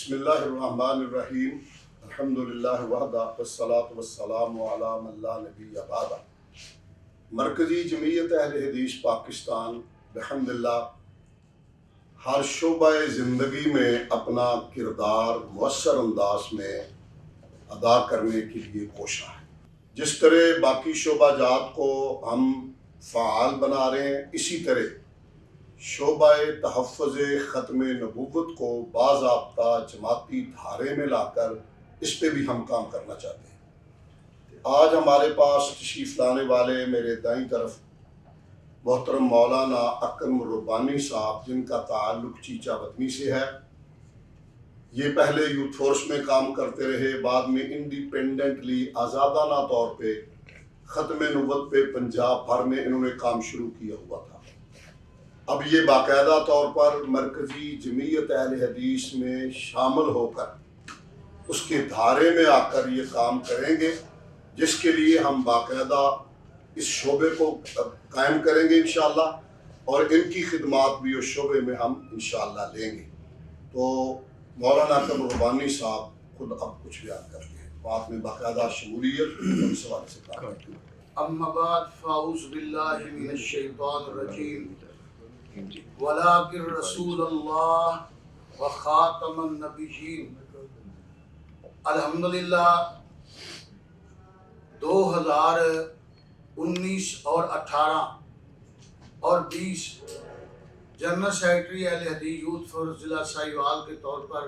بسم اللہ الرحمن الرحیم الحمدللہ وحدہ والصلاة والسلام علی من لا نبی بعدہ۔ مرکزی جمعیت اہل حدیث پاکستان بحمداللہ ہر شعبہ زندگی میں اپنا کردار مؤثر انداز میں ادا کرنے کے لیے کوشاں ہے۔ جس طرح باقی شعبہ جات کو ہم فعال بنا رہے ہیں، اسی طرح شعبہ تحفظ ختم نبوت کو باضابطہ جماعتی دھارے میں لا کر اس پہ بھی ہم کام کرنا چاہتے ہیں۔ آج ہمارے پاس تشریف لانے والے میرے دائیں طرف محترم مولانا اکرم ربانی صاحب، جن کا تعلق چیچا وطنی سے ہے۔ یہ پہلے یوتھ فورس میں کام کرتے رہے، بعد میں انڈیپینڈنٹلی آزادانہ طور پہ ختم نبوت پہ پنجاب بھر میں انہوں نے کام شروع کیا ہوا تھا۔ اب یہ باقاعدہ طور پر مرکزی جمعیت اہل حدیث میں شامل ہو کر اس کے دھارے میں آ کر یہ کام کریں گے، جس کے لیے ہم باقاعدہ اس شعبے کو قائم کریں گے انشاءاللہ، اور ان کی خدمات بھی اس شعبے میں ہم انشاءاللہ لیں گے۔ تو مولانا اکرم ربانی صاحب خود اب کچھ بیان کرتے ہیں، بات میں باقاعدہ شمولیت اس حوالے سے کام کرتے ہیں۔ اما بعد فاعوذ باللہ من الشیطان الرجیم ولکن رسول اللہ وخاتم النبیین۔ الحمدللہ 2019 اور 18 اور 20 جنرل سیکرٹری اہل حدیث یوتھ فورس ضلع ساہیوال کے طور پر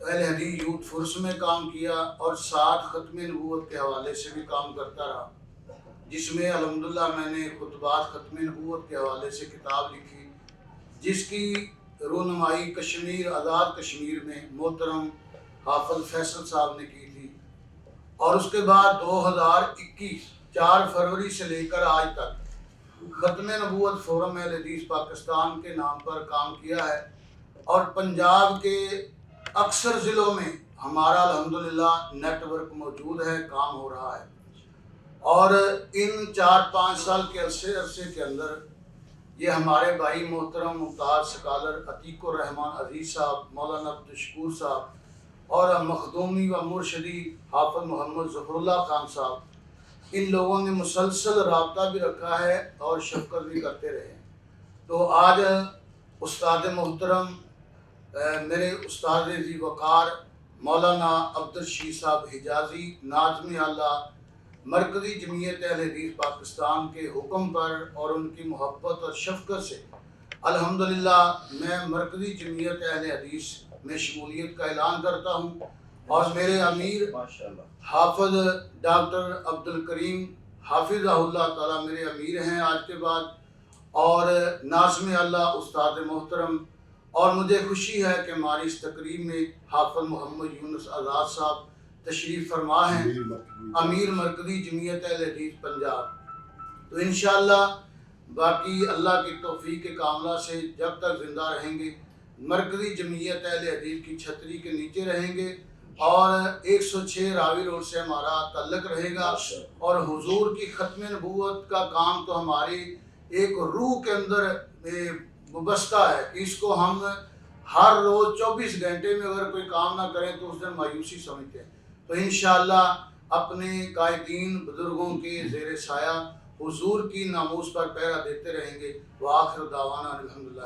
اہل حدیث یوتھ فورس میں کام کیا، اور ساتھ ختم نبوت کے حوالے سے بھی کام کرتا رہا، جس میں الحمدللہ میں نے خطبات ختم نبوت کے حوالے سے کتاب لکھی، جس کی رونمائی کشمیر آزاد کشمیر میں محترم حافظ فیصل صاحب نے کی تھی۔ اور اس کے بعد 2021 4 فروری سے لے کر آج تک ختم نبوت فورم اہل حدیث پاکستان کے نام پر کام کیا ہے، اور پنجاب کے اکثر ضلعوں میں ہمارا الحمدللہ نیٹ ورک موجود ہے، کام ہو رہا ہے۔ اور ان 4-5 سال کے عرصے کے اندر یہ ہمارے بھائی محترم ممتاز سکالر عتیق الرحمان عزیز صاحب، مولانا عبدالشکور صاحب، اور مخدومی و مرشدی حافظ محمد ظفر اللہ خان صاحب، ان لوگوں نے مسلسل رابطہ بھی رکھا ہے اور شفقت بھی کرتے رہے۔ تو آج استاد محترم میرے استاد ذی وقار مولانا عبدالشی صاحب حجازی، ناظم اعلیٰ مرکزی جمعیت اہل حدیث پاکستان کے حکم پر اور ان کی محبت اور شفقت سے الحمدللہ میں مرکزی جمعیت اہل حدیث میں شمولیت کا اعلان کرتا ہوں، اور میرے امیر حافظ ڈاکٹر عبدالکریم حافظہ اللہ تعالیٰ میرے امیر ہیں آج کے بعد، اور ناظم اللہ استاد محترم، اور مجھے خوشی ہے کہ ہماری اس تقریب میں حافظ محمد یونس آزاد صاحب تشریف فرما ہیں، امیر مرکزی جمعیت اہل حدیث پنجاب۔ تو انشاءاللہ باقی اللہ کی توفیق کاملہ سے جب تک زندہ رہیں گے مرکزی جمعیت اہل حدیث کی چھتری کے نیچے رہیں گے، اور 106 راوی روڈ سے ہمارا تعلق رہے گا، اور حضور کی ختم نبوت کا کام تو ہماری ایک روح کے اندر وابستہ ہے کہ اس کو ہم ہر روز 24 گھنٹے میں اگر کوئی کام نہ کریں تو اس دن مایوسی سمجھتے ہیں۔ تو انشاءاللہ اپنے قائدین بزرگوں کے زیر سایہ حضور کی ناموس پر پہرا دیتے رہیں گے۔ وآخر دعوانا الحمدللہ۔